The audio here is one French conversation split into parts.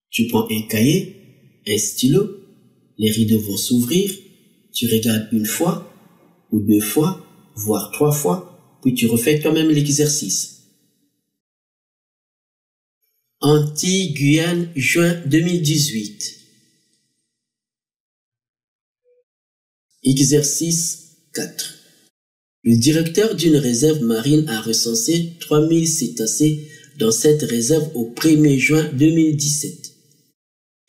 Tu prends un cahier, un stylo, les rideaux vont s'ouvrir, tu regardes une fois, ou 2 fois, voire 3 fois, puis tu refais toi-même l'exercice. Antilles-Guyane, juin 2018. Exercice 4. Le directeur d'une réserve marine a recensé 3000 cétacés dans cette réserve au 1er juin 2017.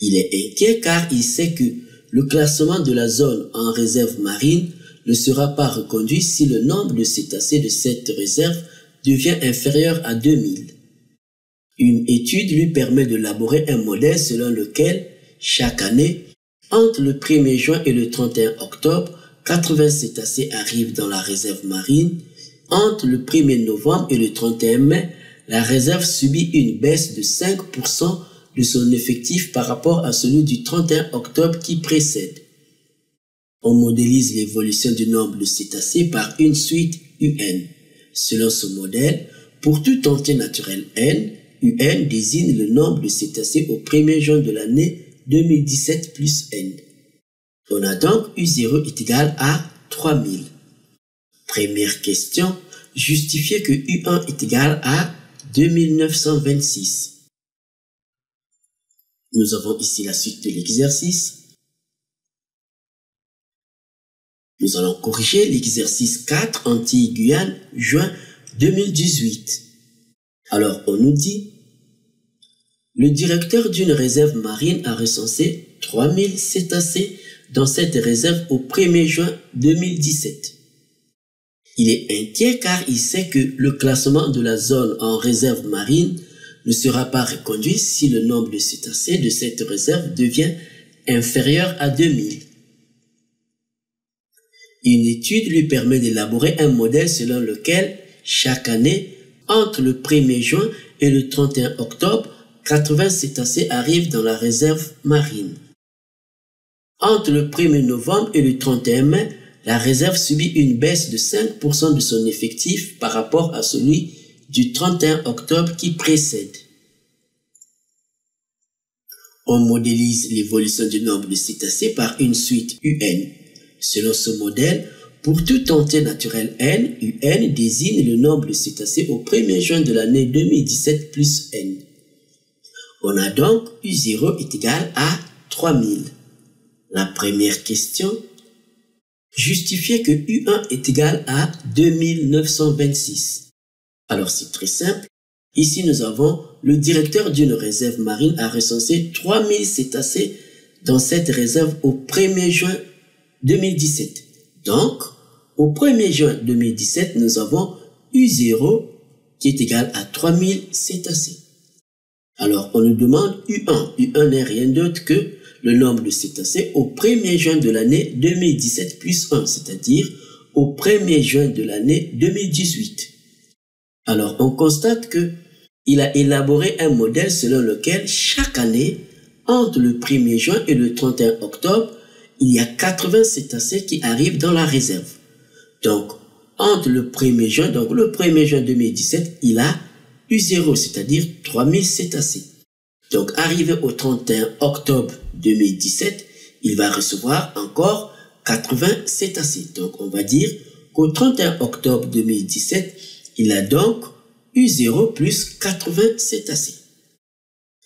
Il est inquiet car il sait que le classement de la zone en réserve marine ne sera pas reconduit si le nombre de cétacés de cette réserve devient inférieur à 2000. Une étude lui permet d'élaborer un modèle selon lequel, chaque année, entre le 1er juin et le 31 octobre, 80 cétacés arrivent dans la réserve marine. Entre le 1er novembre et le 31 mai, la réserve subit une baisse de 5% de son effectif par rapport à celui du 31 octobre qui précède. On modélise l'évolution du nombre de cétacés par une suite UN. Selon ce modèle, pour tout entier naturel n, UN désigne le nombre de cétacés au 1er juin de l'année 2017 plus n. On a donc U0 est égal à 3000. Première question, justifiez que U1 est égal à 2926. Nous avons ici la suite de l'exercice. Nous allons corriger l'exercice 4, Antilles-Guyane, juin 2018. Alors, on nous dit, le directeur d'une réserve marine a recensé 3000 cétacés dans cette réserve au 1er juin 2017. Il est inquiet car il sait que le classement de la zone en réserve marine ne sera pas reconduit si le nombre de cétacés de cette réserve devient inférieur à 2000. Une étude lui permet d'élaborer un modèle selon lequel, chaque année, entre le 1er juin et le 31 octobre, 80 cétacés arrivent dans la réserve marine. Entre le 1er novembre et le 31 mai, la réserve subit une baisse de 5% de son effectif par rapport à celui du 31 octobre qui précède. On modélise l'évolution du nombre de cétacés par une suite UN. Selon ce modèle, pour tout entier naturel n, UN désigne le nombre de cétacés au 1er juin de l'année 2017 plus n. On a donc U0 est égal à 3000. La première question, justifiez que U1 est égal à 2926. Alors c'est très simple. Ici nous avons le directeur d'une réserve marine a recensé 3000 cétacés dans cette réserve au 1er juin 2017. Donc, au 1er juin 2017, nous avons U0 qui est égal à 3000 cétacés. Alors, on nous demande U1. U1 n'est rien d'autre que le nombre de cétacés au 1er juin de l'année 2017 plus 1, c'est-à-dire au 1er juin de l'année 2018. Alors, on constate que il a élaboré un modèle selon lequel chaque année, entre le 1er juin et le 31 octobre, il y a 80 cétacés qui arrivent dans la réserve. Donc, entre le 1er juin, donc le 1er juin 2017, il a U0, c'est-à-dire 3000 cétacés. Donc, arrivé au 31 octobre 2017, il va recevoir encore 80 cétacés. Donc, on va dire qu'au 31 octobre 2017, il a donc U0 plus 80 cétacés.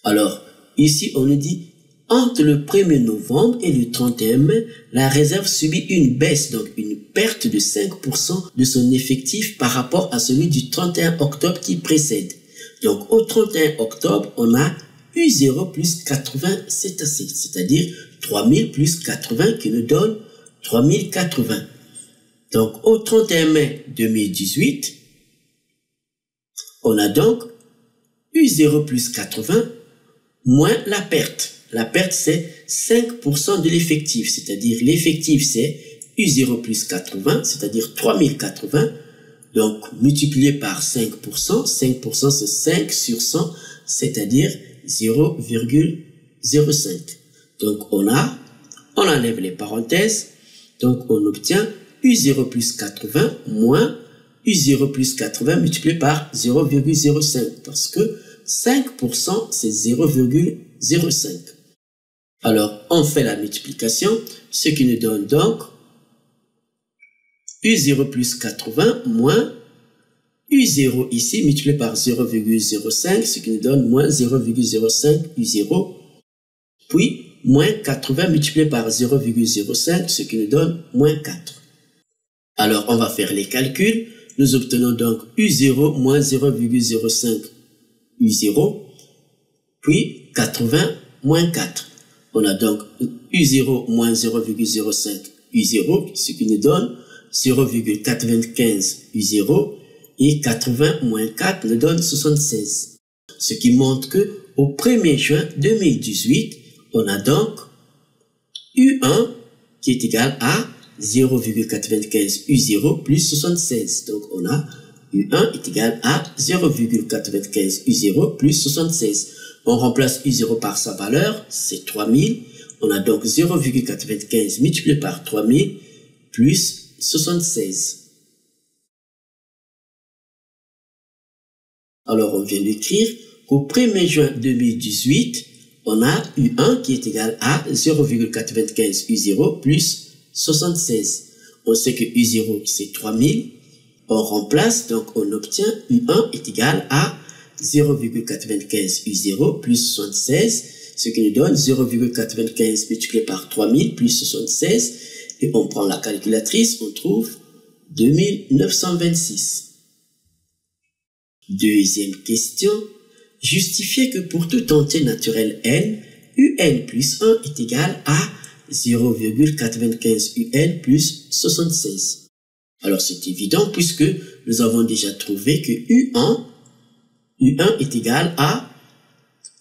Alors, ici, on nous dit, entre le 1er novembre et le 31 mai, la réserve subit une baisse, donc une perte de 5% de son effectif par rapport à celui du 31 octobre qui précède. Donc, au 31 octobre, on a U0 plus 80 cétacés, c'est-à-dire 3000 plus 80 qui nous donne 3080. Donc, au 31 mai 2018, on a donc U0 plus 80 moins la perte. La perte, c'est 5% de l'effectif, c'est-à-dire l'effectif, c'est U0 plus 80, c'est-à-dire 3080. Donc, multiplié par 5%, 5% c'est 5 sur 100, c'est-à-dire 0,05. Donc, on enlève les parenthèses, donc on obtient U0 plus 80 moins U0 plus 80 multiplié par 0,05, parce que 5% c'est 0,05. 0,5. Alors, on fait la multiplication, ce qui nous donne donc U0 plus 80 moins U0 ici multiplié par 0,05, ce qui nous donne moins 0,05 U0, puis moins 80 multiplié par 0,05, ce qui nous donne moins 4. Alors, on va faire les calculs. Nous obtenons donc U0 moins 0,05 U0, puis 80 moins 4. On a donc U0 moins 0,05 U0, ce qui nous donne 0,95 U0, et 80 moins 4 nous donne 76. Ce qui montre que au 1er juin 2018, on a donc U1 qui est égal à 0,95 U0 plus 76. Donc on a U1 est égal à 0,95 U0 plus 76. On remplace U0 par sa valeur, c'est 3000. On a donc 0,95 multiplié par 3000 plus 76. Alors on vient d'écrire qu'au 1er juin 2018, on a U1 qui est égal à 0,95 U0 plus 76. On sait que U0 c'est 3000. On remplace, donc on obtient U1 est égal à 0,95 U0 plus 76, ce qui nous donne 0,95 multiplié par 3000 plus 76. Et on prend la calculatrice, on trouve 2926. Deuxième question. Justifiez que pour tout entier naturel n, un plus 1 est égal à 0,95 un plus 76. Alors c'est évident puisque nous avons déjà trouvé que U1 est égal à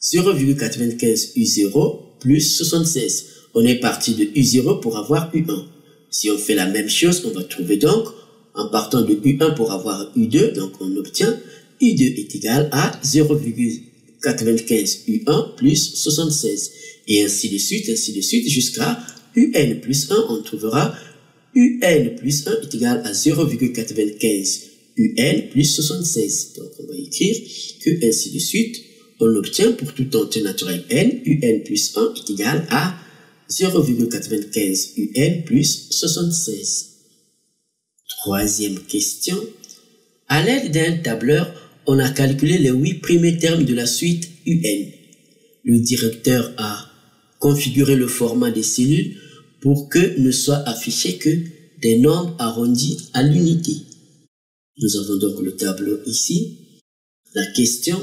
0,95 U0 plus 76. On est parti de U0 pour avoir U1. Si on fait la même chose, on va trouver donc, en partant de U1 pour avoir U2, donc on obtient U2 est égal à 0,95 U1 plus 76. Et ainsi de suite, jusqu'à UN plus 1, on trouvera UN plus 1 est égal à 0,95 UN plus 76. Donc on va écrire que ainsi de suite, on obtient pour tout entier naturel n, UN plus 1 est égal à 0,95 UN plus 76. Troisième question. À l'aide d'un tableur, on a calculé les 8 premiers termes de la suite UN. Le directeur a configuré le format des cellules pour que ne soient affichés que des nombres arrondis à l'unité. Nous avons donc le tableau ici. La question: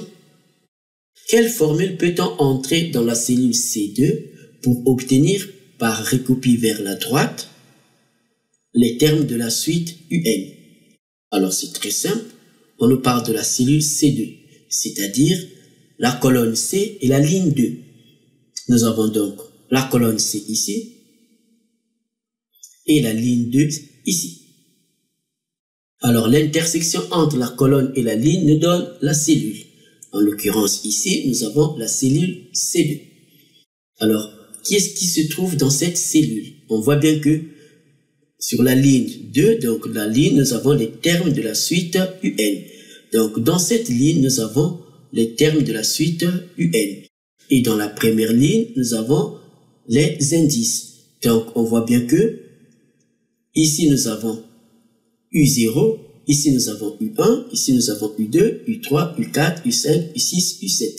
quelle formule peut-on entrer dans la cellule C2 pour obtenir par recopie vers la droite les termes de la suite UN? Alors c'est très simple. On nous parle de la cellule C2, c'est-à-dire la colonne C et la ligne 2. Nous avons donc la colonne C ici et la ligne 2 ici. Alors l'intersection entre la colonne et la ligne nous donne la cellule. En l'occurrence ici, nous avons la cellule C2. Alors, qu'est-ce qui se trouve dans cette cellule? On voit bien que sur la ligne 2, donc la ligne, nous avons les termes de la suite UN. Donc dans cette ligne, nous avons les termes de la suite UN. Et dans la première ligne, nous avons les indices. Donc on voit bien que ici nous avons U0, ici nous avons U1, ici nous avons U2, U3, U4, U5, U6, U7.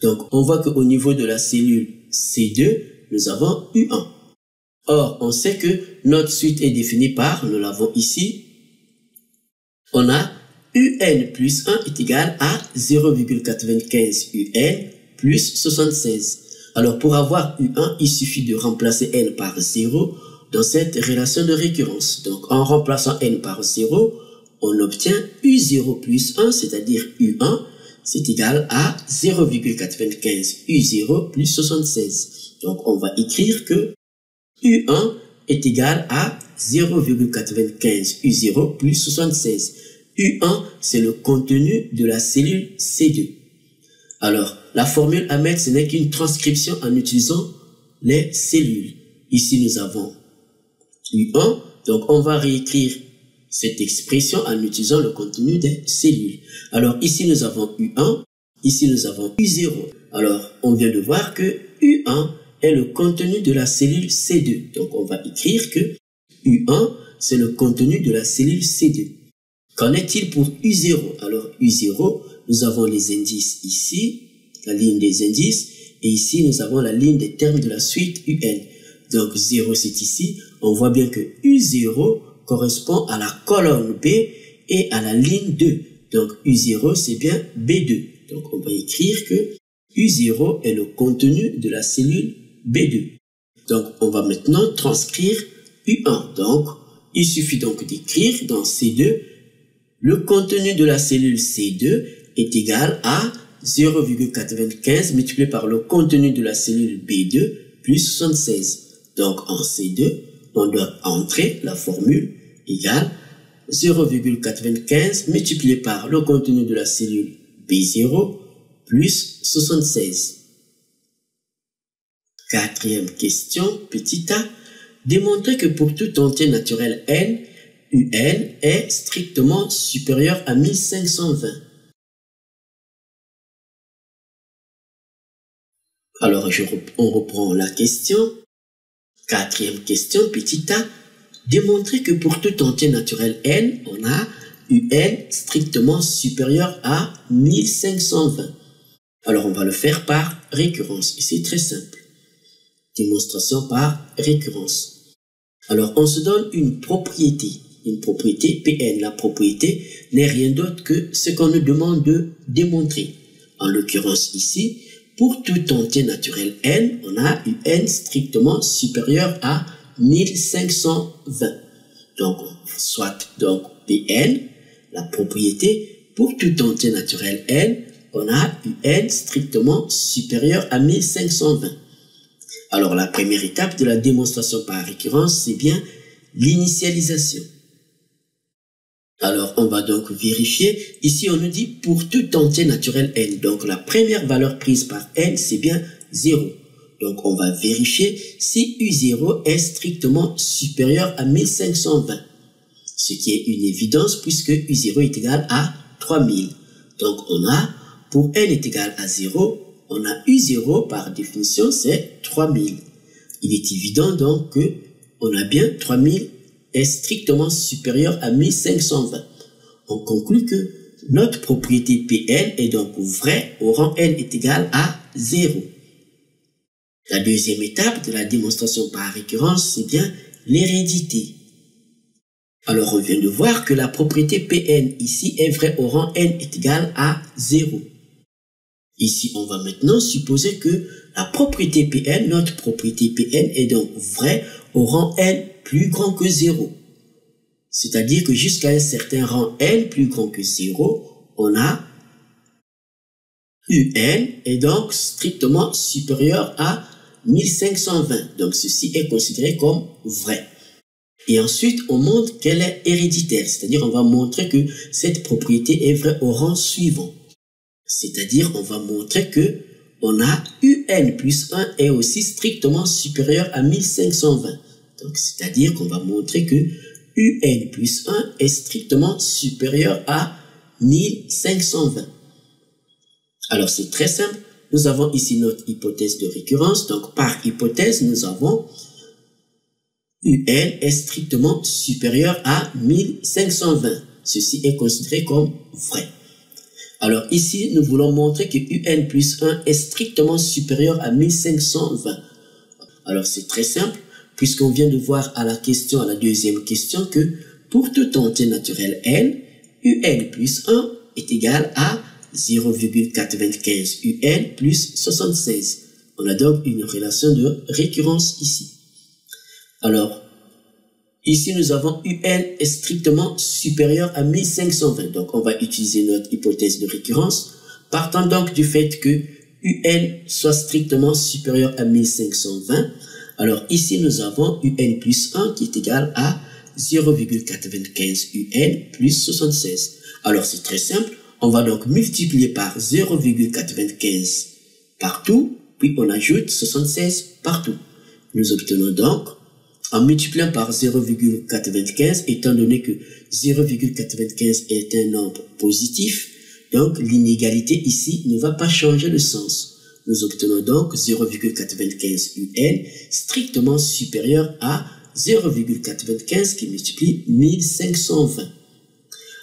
Donc on voit qu'au niveau de la cellule C2, nous avons U1. Or, on sait que notre suite est définie par, nous l'avons ici, on a UN plus 1 est égal à 0,95 UN plus 76. Alors, pour avoir U1, il suffit de remplacer N par 0 dans cette relation de récurrence. Donc, en remplaçant N par 0, on obtient U0 plus 1, c'est-à-dire U1, c'est égal à 0,95 U0 plus 76. Donc, on va écrire que U1 est égal à 0,95 U0 plus 76. U1, c'est le contenu de la cellule C2. Alors, la formule à mettre, ce n'est qu'une transcription en utilisant les cellules. Ici, nous avons U1. Donc, on va réécrire cette expression en utilisant le contenu des cellules. Alors, ici, nous avons U1. ici nous avons U0. Alors, on vient de voir que U1 est le contenu de la cellule C2. Donc, on va écrire que U1, c'est le contenu de la cellule C2. Qu'en est-il pour U0? Alors, U0, nous avons les indices ici, la ligne des indices, et ici, nous avons la ligne des termes de la suite UN. Donc, 0, c'est ici. On voit bien que U0 correspond à la colonne B et à la ligne 2. Donc, U0, c'est bien B2. Donc, on va écrire que U0 est le contenu de la cellule B2. Donc, on va maintenant transcrire U1. Donc, il suffit donc d'écrire dans C2, le contenu de la cellule C2 est égal à 0,95 multiplié par le contenu de la cellule B2 plus 76. Donc, en C2, on doit entrer la formule égale 0,95 multiplié par le contenu de la cellule B0 plus 76. Quatrième question, petit a. Démontrer que pour tout entier naturel n, UN est strictement supérieur à 1520. Alors, on reprend la question. Quatrième question, petit a. Démontrer que pour tout entier naturel n, on a UN strictement supérieur à 1520. Alors, on va le faire par récurrence. Et c'est très simple. Démonstration par récurrence. Alors, on se donne une propriété Pn. La propriété n'est rien d'autre que ce qu'on nous demande de démontrer. En l'occurrence ici, pour tout entier naturel n, on a UN strictement supérieur à 1520. Donc, soit donc Pn, la propriété, pour tout entier naturel n, on a UN strictement supérieur à 1520. Alors, la première étape de la démonstration par récurrence, c'est bien l'initialisation. Alors, on va donc vérifier. Ici, on nous dit pour tout entier naturel n. Donc, la première valeur prise par n, c'est bien 0. Donc, on va vérifier si U0 est strictement supérieur à 1520. Ce qui est une évidence puisque U0 est égal à 3000. Donc, on a, pour n est égal à 0, on a U0 par définition, c'est 3000. Il est évident donc que on a bien 3000 est strictement supérieur à 1520. On conclut que notre propriété Pn est donc vraie au rang n est égal à 0. La deuxième étape de la démonstration par récurrence, c'est bien l'hérédité. Alors on vient de voir que la propriété Pn ici est vraie au rang n est égal à 0. Ici, on va maintenant supposer que la propriété Pn, notre propriété Pn est donc vraie au rang n plus grand que 0. C'est-à-dire que jusqu'à un certain rang n plus grand que 0, on a UN est donc strictement supérieur à 1520. Donc ceci est considéré comme vrai. Et ensuite, on montre qu'elle est héréditaire. C'est-à-dire on va montrer que cette propriété est vraie au rang suivant. C'est-à-dire on va montrer que on a UN plus 1 est aussi strictement supérieur à 1520. Donc, c'est-à-dire qu'on va montrer que UN plus 1 est strictement supérieur à 1520. Alors, c'est très simple. Nous avons ici notre hypothèse de récurrence. Donc, par hypothèse, nous avons UN est strictement supérieur à 1520. Ceci est considéré comme vrai. Alors, ici, nous voulons montrer que UN plus 1 est strictement supérieur à 1520. Alors, c'est très simple. Puisqu'on vient de voir à la question, à la deuxième question, que pour tout entier naturel n, UN plus 1 est égal à 0,95 UN plus 76. On a donc une relation de récurrence ici. Alors, ici nous avons UN est strictement supérieur à 1520. Donc, on va utiliser notre hypothèse de récurrence. Partant donc du fait que UN soit strictement supérieur à 1520, alors ici, nous avons UN plus 1 qui est égal à 0,95 UN plus 76. Alors, c'est très simple. On va donc multiplier par 0,95 partout, puis on ajoute 76 partout. Nous obtenons donc, en multipliant par 0,95, étant donné que 0,95 est un nombre positif, Donc, l'inégalité ici ne va pas changer de sens. Nous obtenons donc 0,95 UN strictement supérieur à 0,95 qui multiplie 1520.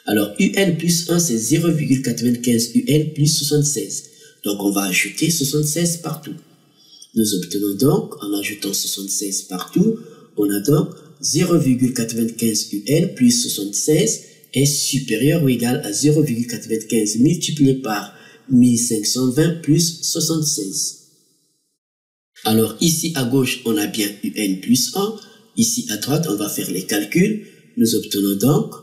Alors, UN plus 1, c'est 0,95 UN plus 76. Donc, on va ajouter 76 partout. Nous obtenons donc, en ajoutant 76 partout, on a donc 0,95 UN plus 76 est supérieur ou égal à 0,95 multiplié par 1520 plus 76. Alors ici à gauche, on a bien UN plus 1. Ici à droite, on va faire les calculs. Nous obtenons donc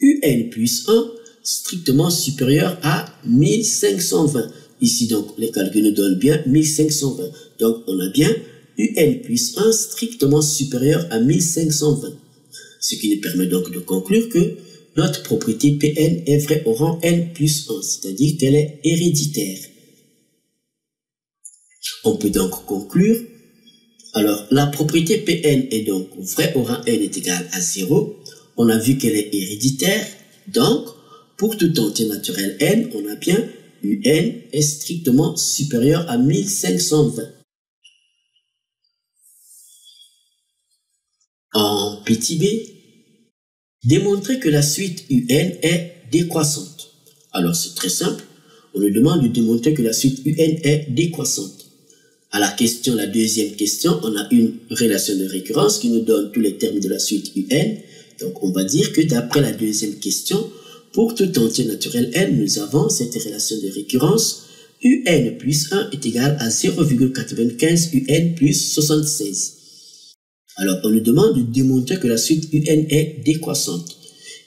UN plus 1 strictement supérieur à 1520. Ici donc, les calculs nous donnent bien 1520. Donc on a bien UN plus 1 strictement supérieur à 1520. Ce qui nous permet donc de conclure que notre propriété Pn est vraie au rang n plus 1, c'est-à-dire qu'elle est héréditaire. On peut donc conclure, alors la propriété Pn est donc vraie au rang n est égal à 0. On a vu qu'elle est héréditaire, donc pour tout entier naturel n, on a bien Un est strictement supérieur à 1520. En petit b, démontrer que la suite UN est décroissante. Alors c'est très simple, on nous demande de démontrer que la suite UN est décroissante. À la question, la deuxième question, on a une relation de récurrence qui nous donne tous les termes de la suite UN. Donc on va dire que d'après la deuxième question, pour tout entier naturel n, nous avons cette relation de récurrence. UN plus 1 est égal à 0,95 UN plus 76. Alors, on nous demande de démontrer que la suite UN est décroissante.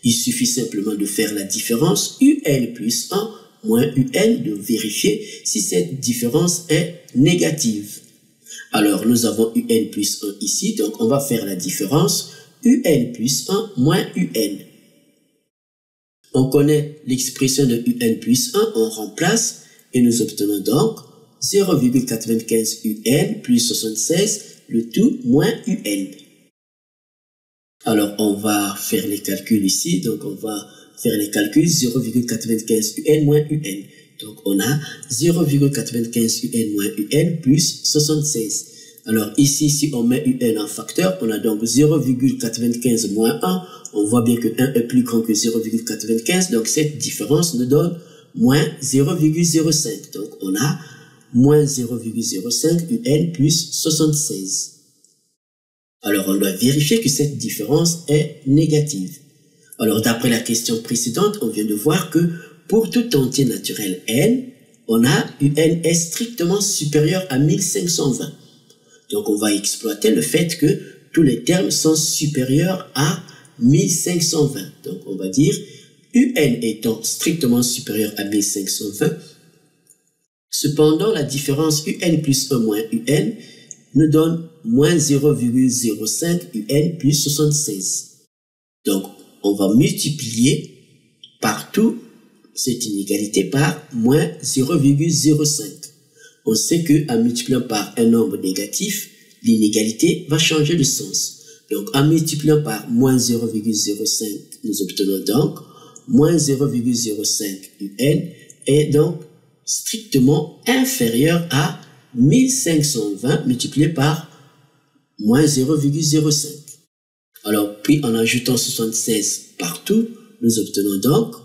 Il suffit simplement de faire la différence UN plus 1 moins UN, de vérifier si cette différence est négative. Alors, nous avons UN plus 1 ici, donc on va faire la différence UN plus 1 moins UN. On connaît l'expression de UN plus 1, on remplace et nous obtenons donc 0,95 UN plus 76, le tout moins UN. Alors, on va faire les calculs ici. Donc, on va faire les calculs 0,95 UN moins UN. Donc, on a 0,95 UN moins UN plus 76. Alors, ici, si on met UN en facteur, on a donc 0,95 moins 1. On voit bien que 1 est plus grand que 0,95. Donc, cette différence nous donne moins 0,05. Donc, on a moins 0,05 UN plus 76. Alors, on doit vérifier que cette différence est négative. Alors, d'après la question précédente, on vient de voir que pour tout entier naturel n, on a UN est strictement supérieur à 1520. Donc, on va exploiter le fait que tous les termes sont supérieurs à 1520. Donc, on va dire UN étant strictement supérieur à 1520. Cependant, la différence UN plus 1 moins UN nous donne moins 0,05 UN plus 76. Donc, on va multiplier partout cette inégalité par moins 0,05. On sait qu'en multipliant par un nombre négatif, l'inégalité va changer de sens. Donc, en multipliant par moins 0,05, nous obtenons donc moins 0,05 UN est donc strictement inférieur à 1520 multiplié par moins 0,05. Alors, puis en ajoutant 76 partout, nous obtenons donc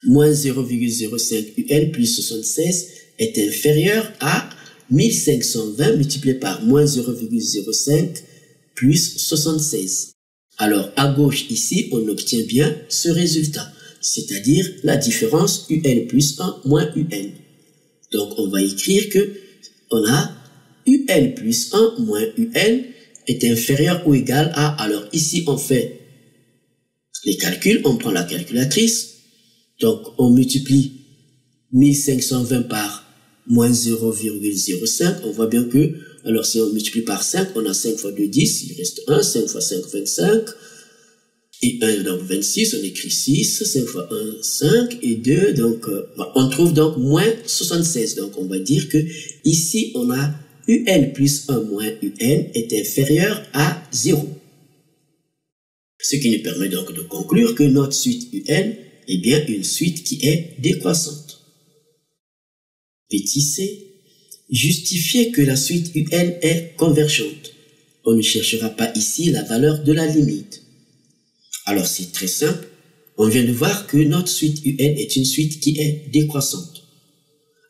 moins 0,05 UN plus 76 est inférieur à 1520 multiplié par moins 0,05 plus 76. Alors, à gauche ici, on obtient bien ce résultat, c'est-à-dire la différence UN plus 1 moins UN. Donc, on va écrire que on a UN plus 1 moins UN est inférieur ou égal à, alors ici, on fait les calculs, on prend la calculatrice, donc on multiplie 1520 par moins 0,05, on voit bien que, alors si on multiplie par 5, on a 5 fois 2, 10, il reste 1, 5 fois 5, 25, et 1, donc 26, on écrit 6, 5 fois 1, 5, et 2, donc on trouve donc moins 76, donc on va dire que ici on a UN plus 1 moins UN est inférieur à 0. Ce qui nous permet donc de conclure que notre suite UN est bien une suite qui est décroissante. Petit c, justifier que la suite UN est convergente. On ne cherchera pas ici la valeur de la limite. Alors c'est très simple, on vient de voir que notre suite UN est une suite qui est décroissante.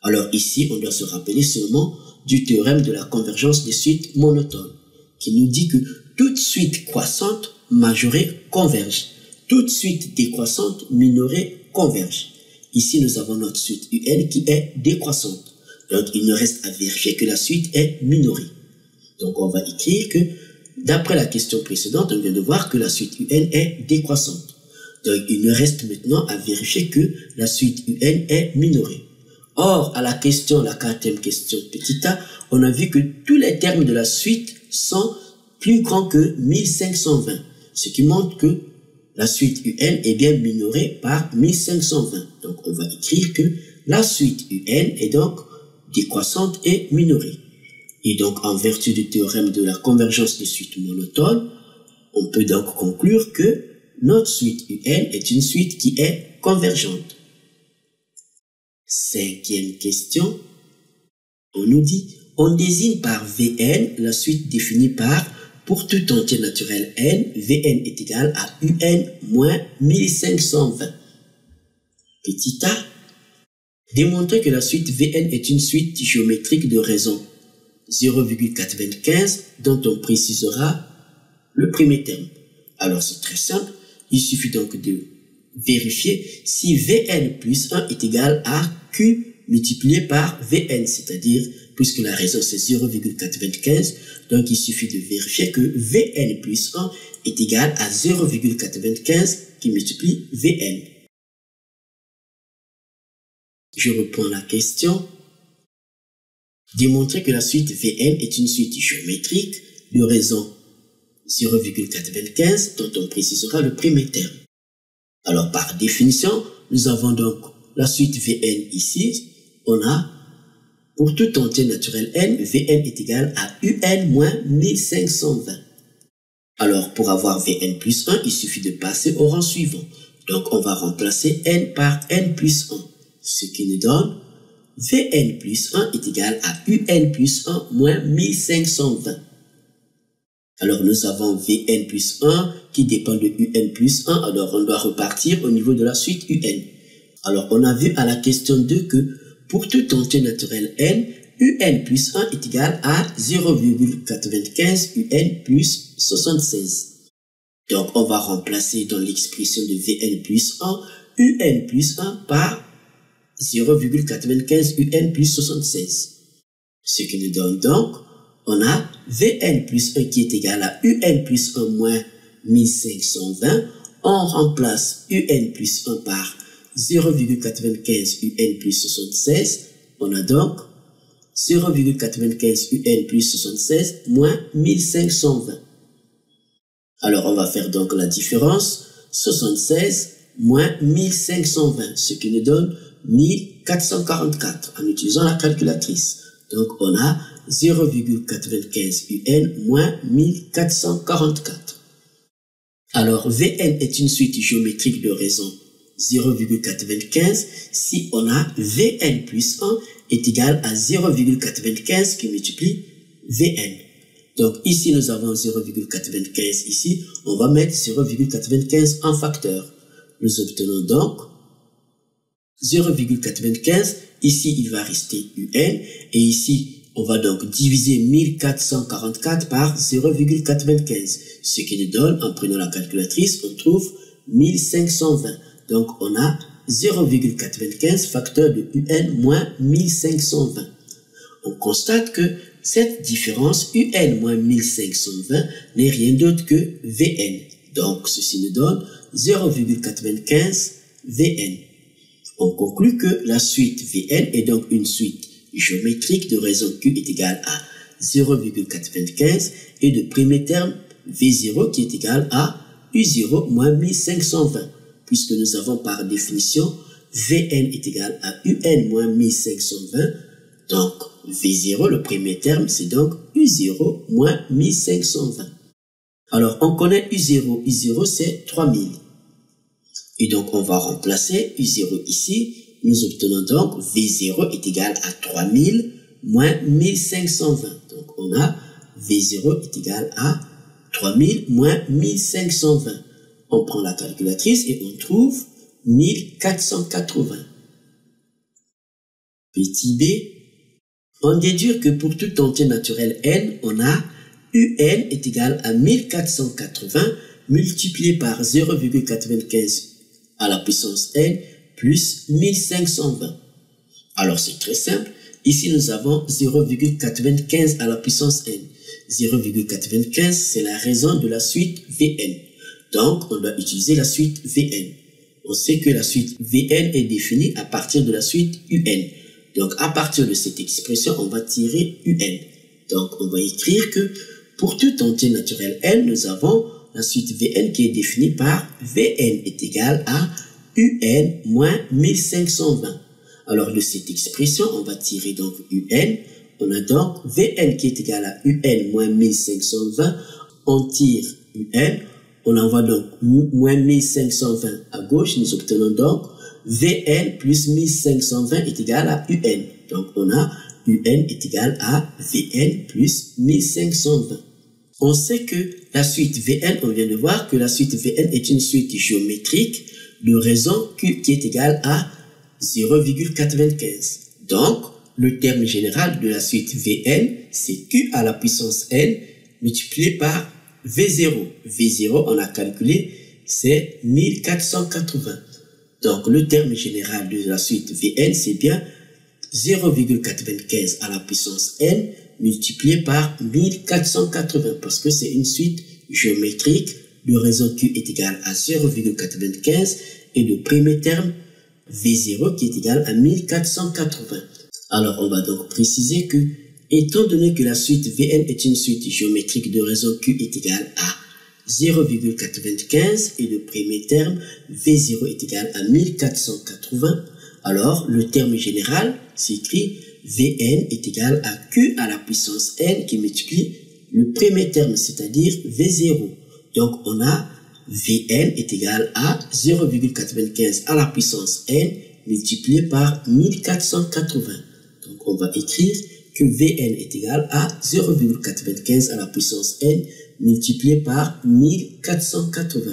Alors ici, on doit se rappeler seulement du théorème de la convergence des suites monotones, qui nous dit que toute suite croissante majorée converge, toute suite décroissante minorée converge. Ici, nous avons notre suite UN qui est décroissante. Donc, il ne reste à vérifier que la suite est minorée. Donc, on va écrire que, d'après la question précédente, on vient de voir que la suite UN est décroissante. Donc, il ne reste maintenant à vérifier que la suite UN est minorée. Or, à la question, la quatrième question, petit a, on a vu que tous les termes de la suite sont plus grands que 1520, ce qui montre que la suite UN est bien minorée par 1520. Donc, on va écrire que la suite UN est donc décroissante et minorée. Et donc, en vertu du théorème de la convergence des suites monotones, on peut donc conclure que notre suite UN est une suite qui est convergente. Cinquième question, on nous dit, on désigne par Vn la suite définie par, pour tout entier naturel n, Vn est égal à Un moins 1520. Petit a, démontrer que la suite Vn est une suite géométrique de raison 0,425 dont on précisera le premier terme. Alors c'est très simple, il suffit donc de vérifier si Vn plus 1 est égal à Q multiplié par Vn, c'est-à-dire, puisque la raison c'est 0,425, donc il suffit de vérifier que Vn plus 1 est égal à 0,425 qui multiplie Vn. Je reprends la question. Démontrer que la suite Vn est une suite géométrique de raison 0,425 dont on précisera le premier terme. Alors, par définition, nous avons donc la suite Vn ici. On a, pour tout entier naturel n, Vn est égal à Un moins 1520. Alors, pour avoir Vn plus 1, il suffit de passer au rang suivant. Donc, on va remplacer n par n plus 1, ce qui nous donne Vn plus 1 est égal à Un plus 1 moins 1520. Alors, nous avons Vn plus 1 qui dépend de Un plus 1. Alors, on doit repartir au niveau de la suite Un. Alors, on a vu à la question 2 que pour tout entier naturel n, Un plus 1 est égal à 0,95 Un plus 76. Donc, on va remplacer dans l'expression de Vn plus 1, Un plus 1 par 0,95 Un plus 76. Ce qui nous donne donc, on a Vn plus 1 qui est égal à Un plus 1 moins 1520. On remplace Un plus 1 par 0,95 Un plus 76. On a donc 0,95 Un plus 76 moins 1520. Alors, on va faire donc la différence. 76 moins 1520, ce qui nous donne 1444 en utilisant la calculatrice. Donc, on a 0,95 Un moins 1444. Alors, Vn est une suite géométrique de raison 0,95 si on a Vn plus 1 est égal à 0,95 qui multiplie Vn. Donc, ici, nous avons 0,95 ici. On va mettre 0,95 en facteur. Nous obtenons donc 0,95. Ici, il va rester Un. Et ici, on va donc diviser 1444 par 0,95. Ce qui nous donne, en prenant la calculatrice, on trouve 1520. Donc, on a 0,95 facteur de Un moins 1520. On constate que cette différence Un moins 1520 n'est rien d'autre que Vn. Donc, ceci nous donne 0,95 Vn. On conclut que la suite Vn est donc une suite géométrique de raison Q est égal à 0,95 et de premier terme V0 qui est égal à U0 moins 1520, puisque nous avons par définition Vn est égal à Un moins 1520, donc V0, le premier terme, c'est donc U0 moins 1520. Alors, on connaît U0. U0, c'est 3000. Et donc, on va remplacer U0 ici. Nous obtenons donc V0 est égal à 3000 moins 1520. Donc, on a V0 est égal à 3000 moins 1520. On prend la calculatrice et on trouve 1480. Petit b, on déduit que pour tout entier naturel n, on a un est égal à 1480 multiplié par 0,95 à la puissance n plus 1520. Alors c'est très simple. Ici nous avons 0,95 à la puissance n. 0,95 c'est la raison de la suite Vn. Donc on doit utiliser la suite Vn. On sait que la suite Vn est définie à partir de la suite Un. Donc à partir de cette expression on va tirer Un. Donc on va écrire que pour tout entier naturel n, nous avons la suite Vn qui est définie par Vn est égal à Un moins 1520. Alors de cette expression, on va tirer donc Un. On a donc Vn qui est égal à Un moins 1520. On tire Un. On envoie donc moins 1520 à gauche. Nous obtenons donc Vn plus 1520 est égal à Un. Donc on a Un est égal à Vn plus 1520. On sait que la suite Vn, on vient de voir que la suite Vn est une suite géométrique de raison Q qui est égale à 0,95. Donc, le terme général de la suite Vn, c'est Q à la puissance n multiplié par V0. V0, on a calculé, c'est 1480. Donc, le terme général de la suite Vn, c'est bien 0,95 à la puissance n multiplié par 1480 parce que c'est une suite géométrique de raison Q est égal à 0,95 et le premier terme V0 qui est égal à 1480. Alors on va donc préciser que étant donné que la suite Vn est une suite géométrique de raison Q est égal à 0,95 et le premier terme V0 est égal à 1480, alors le terme général s'écrit Vn est égal à Q à la puissance n qui multiplie le premier terme, c'est-à-dire V0. Donc, on a Vn est égal à 0,95 à la puissance n multiplié par 1480. Donc, on va écrire que Vn est égal à 0,95 à la puissance n multiplié par 1480.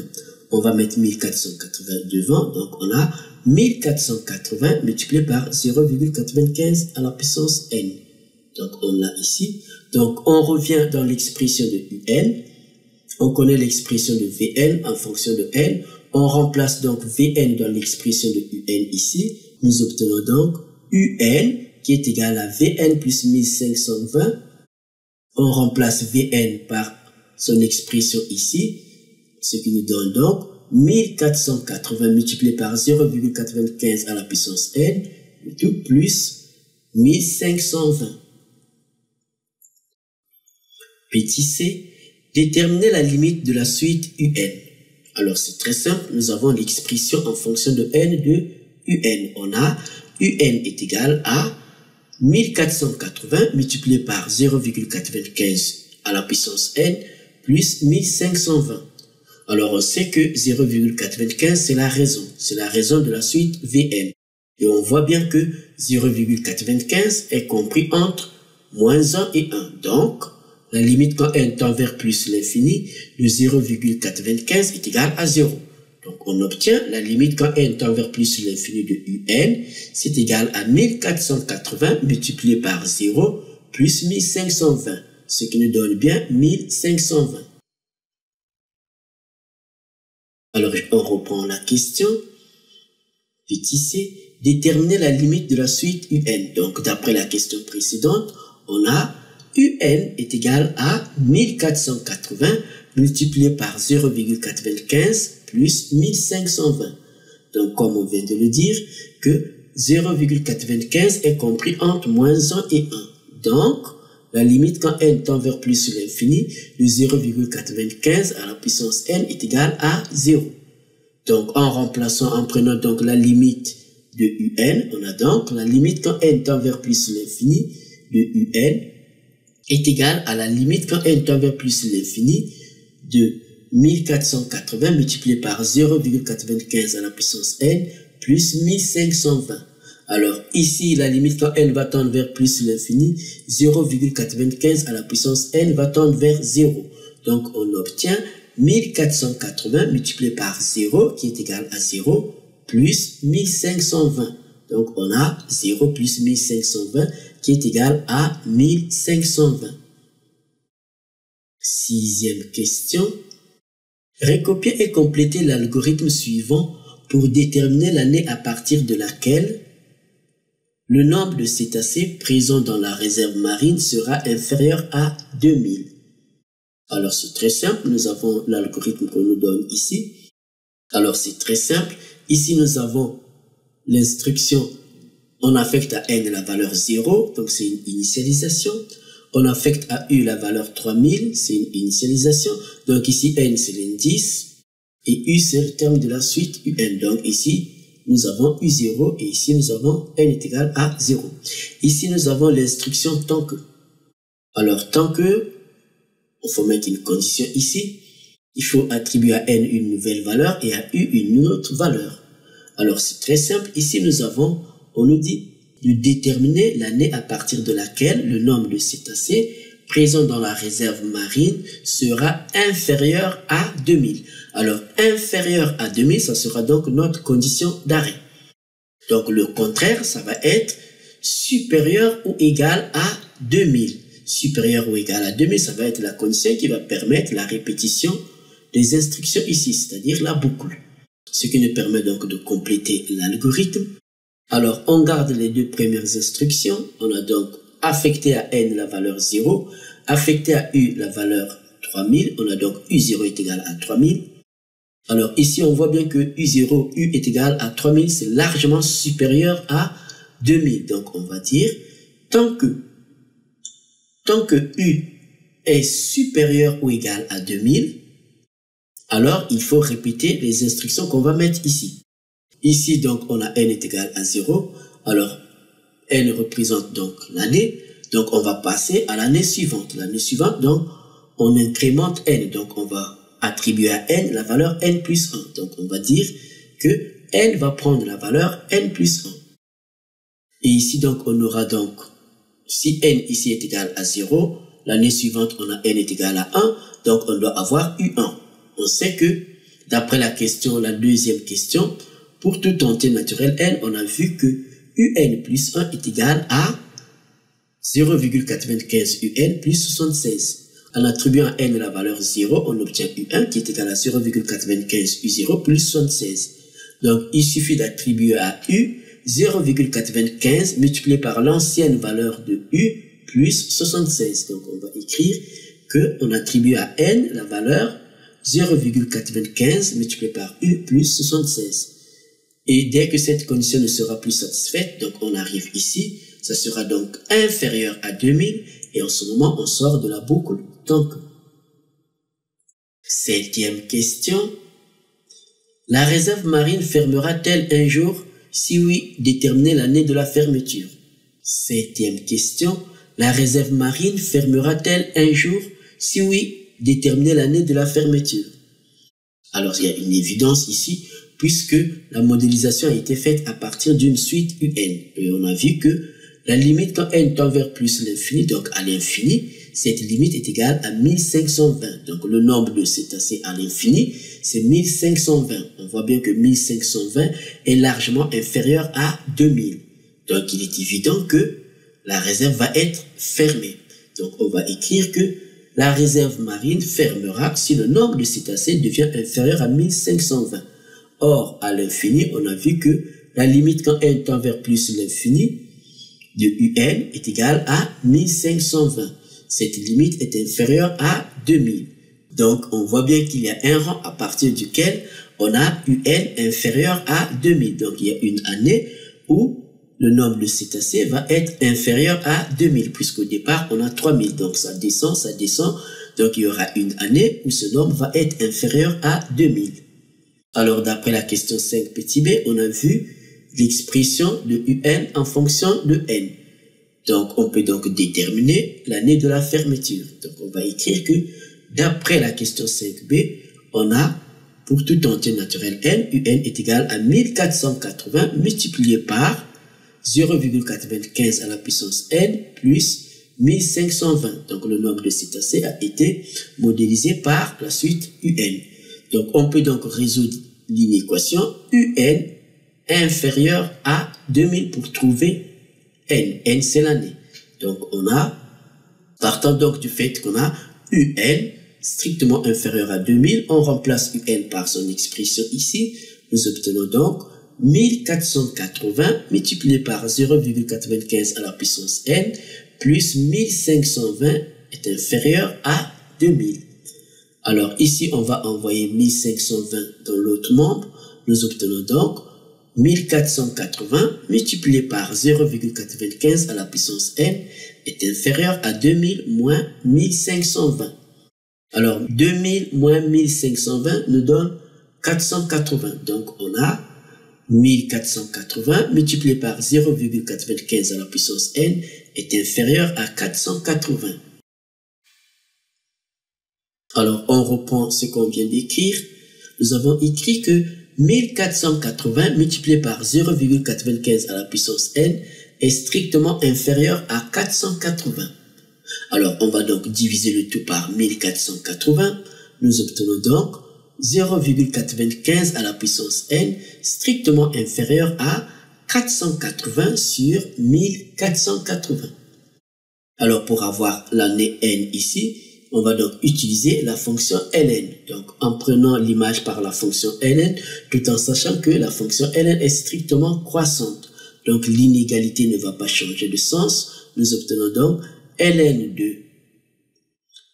On va mettre 1480 devant, donc on a 1480 multiplié par 0,95 à la puissance n. Donc on l'a ici. Donc on revient dans l'expression de Un. On connaît l'expression de Vn en fonction de n. On remplace donc Vn dans l'expression de Un ici. Nous obtenons donc Un qui est égal à Vn plus 1520. On remplace Vn par son expression ici, ce qui nous donne donc 1480 multiplié par 0,95 à la puissance n, tout plus 1520. Petit c, déterminer la limite de la suite Un. Alors c'est très simple, nous avons l'expression en fonction de n de Un. On a Un est égal à 1480 multiplié par 0,95 à la puissance n plus 1520. Alors on sait que 0,95 c'est la raison de la suite Vn. Et on voit bien que 0,95 est compris entre moins 1 et 1. Donc, la limite quand n tend vers plus l'infini de 0,95 est égale à 0. Donc on obtient la limite quand n tend vers plus l'infini de Un, c'est égal à 1480 multiplié par 0 plus 1520, ce qui nous donne bien 1520. Alors on reprend la question. Petit c, déterminer la limite de la suite Un. Donc d'après la question précédente, on a Un est égal à 1480 multiplié par 0,95 plus 1520. Donc comme on vient de le dire, que 0,95 est compris entre moins 1 et 1. Donc, la limite quand n tend vers plus sur l'infini de 0,95 à la puissance n est égale à 0. Donc en remplaçant, en prenant donc la limite de Un, on a donc la limite quand n tend vers plus sur l'infini de Un est égale à la limite quand n tend vers plus sur l'infini de 1480 multiplié par 0,95 à la puissance n plus 1520. Alors ici, la limite quand n va tendre vers plus l'infini, 0,95 à la puissance n va tendre vers 0. Donc on obtient 1480 multiplié par 0 qui est égal à 0 plus 1520. Donc on a 0 plus 1520 qui est égal à 1520. Sixième question. Recopier et compléter l'algorithme suivant pour déterminer l'année à partir de laquelle le nombre de cétacés présents dans la réserve marine sera inférieur à 2000. Alors c'est très simple, nous avons l'algorithme qu'on nous donne ici. Alors c'est très simple, ici nous avons l'instruction, on affecte à n la valeur 0, donc c'est une initialisation. On affecte à U la valeur 3000, c'est une initialisation. Donc ici, N c'est l'indice et U c'est le terme de la suite UN. Donc ici, nous avons U0 et ici nous avons N est égal à 0. Ici, nous avons l'instruction tant que. Alors, tant que, il faut mettre une condition ici. Il faut attribuer à N une nouvelle valeur et à U une autre valeur. Alors, c'est très simple. Ici, nous avons, on nous dit, de déterminer l'année à partir de laquelle le nombre de cétacés présents dans la réserve marine sera inférieur à 2000. Alors, inférieur à 2000, ça sera donc notre condition d'arrêt. Donc, le contraire, ça va être supérieur ou égal à 2000. Supérieur ou égal à 2000, ça va être la condition qui va permettre la répétition des instructions ici, c'est-à-dire la boucle. Ce qui nous permet donc de compléter l'algorithme. Alors, on garde les deux premières instructions. On a donc affecté à n la valeur 0, affecté à u la valeur 3000. On a donc u0 est égal à 3000. Alors, ici, on voit bien que u0, u est égal à 3000. C'est largement supérieur à 2000. Donc, on va dire, tant que u est supérieur ou égal à 2000, alors il faut répéter les instructions qu'on va mettre ici. Ici, donc, on a n est égal à 0. Alors, n représente donc l'année. Donc, on va passer à l'année suivante. L'année suivante, donc, on incrémente n. Donc, on va attribuer à n la valeur n plus 1. Donc, on va dire que n va prendre la valeur n plus 1. Et ici, donc, on aura donc, si n ici est égal à 0, l'année suivante, on a n est égal à 1. Donc, on doit avoir u1. On sait que, d'après la question, la deuxième question, pour toute entière naturelle n, on a vu que un plus 1 est égal à 0,95 un plus 76. En attribuant à n la valeur 0, on obtient u1 qui est égal à 0,95 u0 plus 76. Donc, il suffit d'attribuer à u 0,95 multiplié par l'ancienne valeur de u plus 76. Donc, on va écrire que on attribue à n la valeur 0,95 multiplié par u plus 76. Et dès que cette condition ne sera plus satisfaite, donc on arrive ici, ça sera donc inférieur à 2000 et en ce moment on sort de la boucle tant que. Septième question. La réserve marine fermera-t-elle un jour? Si oui, déterminez l'année de la fermeture. Septième question. La réserve marine fermera-t-elle un jour? Si oui, déterminez l'année de la fermeture. Alors il y a une évidence ici, puisque la modélisation a été faite à partir d'une suite UN. Et on a vu que la limite quand n tend vers plus l'infini, donc à l'infini, cette limite est égale à 1520. Donc le nombre de cétacés à l'infini, c'est 1520. On voit bien que 1520 est largement inférieur à 2000. Donc il est évident que la réserve va être fermée. Donc on va écrire que la réserve marine fermera si le nombre de cétacés devient inférieur à 1520. Or, à l'infini, on a vu que la limite quand n tend vers plus l'infini de un est égale à 1520. Cette limite est inférieure à 2000. Donc, on voit bien qu'il y a un rang à partir duquel on a un inférieur à 2000. Donc, il y a une année où le nombre de cétacés va être inférieur à 2000, puisqu'au départ, on a 3000. Donc, ça descend, ça descend. Donc, il y aura une année où ce nombre va être inférieur à 2000. Alors, d'après la question 5 petit b, on a vu l'expression de un en fonction de n. Donc, on peut donc déterminer l'année de la fermeture. Donc, on va écrire que, d'après la question 5b, on a, pour tout entier naturel n, un est égal à 1480 multiplié par 0,95 à la puissance n plus 1520. Donc le nombre de cétacés a été modélisé par la suite un. Donc on peut donc résoudre l'inéquation un inférieur à 2000 pour trouver n. N c'est l'année. Donc on a, partant donc du fait qu'on a un strictement inférieur à 2000, on remplace un par son expression ici, nous obtenons donc 1480 multiplié par 0,95 à la puissance n plus 1520 est inférieur à 2000. Alors ici, on va envoyer 1520 dans l'autre membre. Nous obtenons donc 1480 multiplié par 0,95 à la puissance n est inférieur à 2000 moins 1520. Alors 2000 moins 1520 nous donne 480. Donc on a 1480 multiplié par 0,95 à la puissance n est inférieur à 480. Alors, on reprend ce qu'on vient d'écrire. Nous avons écrit que 1480 multiplié par 0,95 à la puissance n est strictement inférieur à 480. Alors, on va donc diviser le tout par 1480. Nous obtenons donc 0,95 à la puissance n strictement inférieur à 480 sur 1480. Alors, pour avoir l'année n ici, on va donc utiliser la fonction ln. Donc, en prenant l'image par la fonction ln, tout en sachant que la fonction ln est strictement croissante. Donc, l'inégalité ne va pas changer de sens. Nous obtenons donc ln de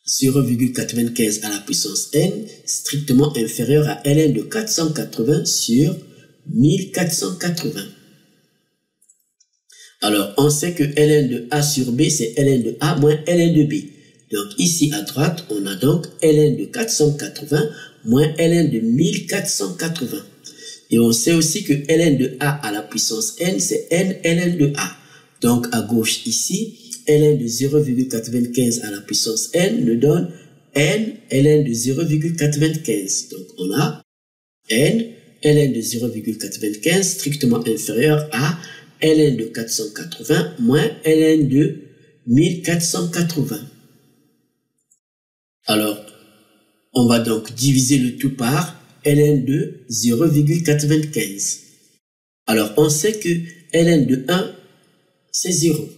0,95 à la puissance n strictement inférieur à ln de 480 sur 1480. Alors, on sait que ln de a sur b, c'est ln de a moins ln de b. Donc, ici à droite, on a donc ln de 480 moins ln de 1480. Et on sait aussi que ln de a à la puissance n, c'est n ln de a. Donc, à gauche ici, ln de 0,95 à la puissance n nous donne n ln de 0,95. Donc, on a n ln de 0,95 strictement inférieur à ln de 480 moins ln de 1480. Alors, on va donc diviser le tout par ln de 0,95. Alors, on sait que ln de 1, c'est 0.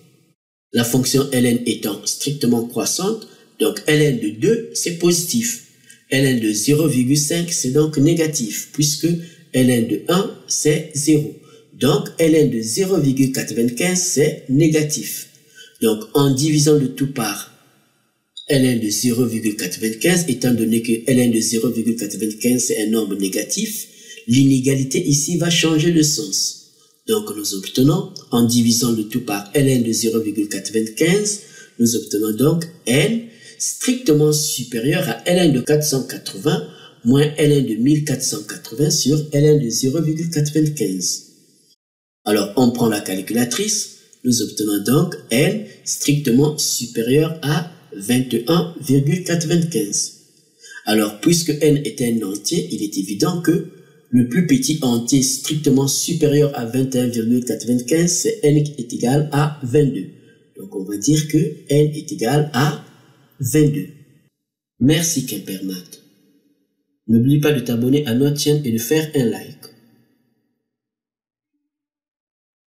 La fonction ln étant strictement croissante, donc ln de 2, c'est positif. Ln de 0,5, c'est donc négatif, puisque ln de 1, c'est 0. Donc, ln de 0,95, c'est négatif. Donc, en divisant le tout par ln de 0,95, étant donné que ln de 0,95 c'est un nombre négatif, l'inégalité ici va changer de sens. Donc nous obtenons, en divisant le tout par ln de 0,95, nous obtenons donc n strictement supérieur à ln de 480 moins ln de 1480 sur ln de 0,95. Alors on prend la calculatrice, nous obtenons donc n strictement supérieur à 21,95. Alors, puisque n est un entier, il est évident que le plus petit entier strictement supérieur à 21,95, c'est n qui est égal à 22. Donc, on va dire que n est égal à 22. Merci Quimpermat. N'oublie pas de t'abonner à notre chaîne et de faire un like.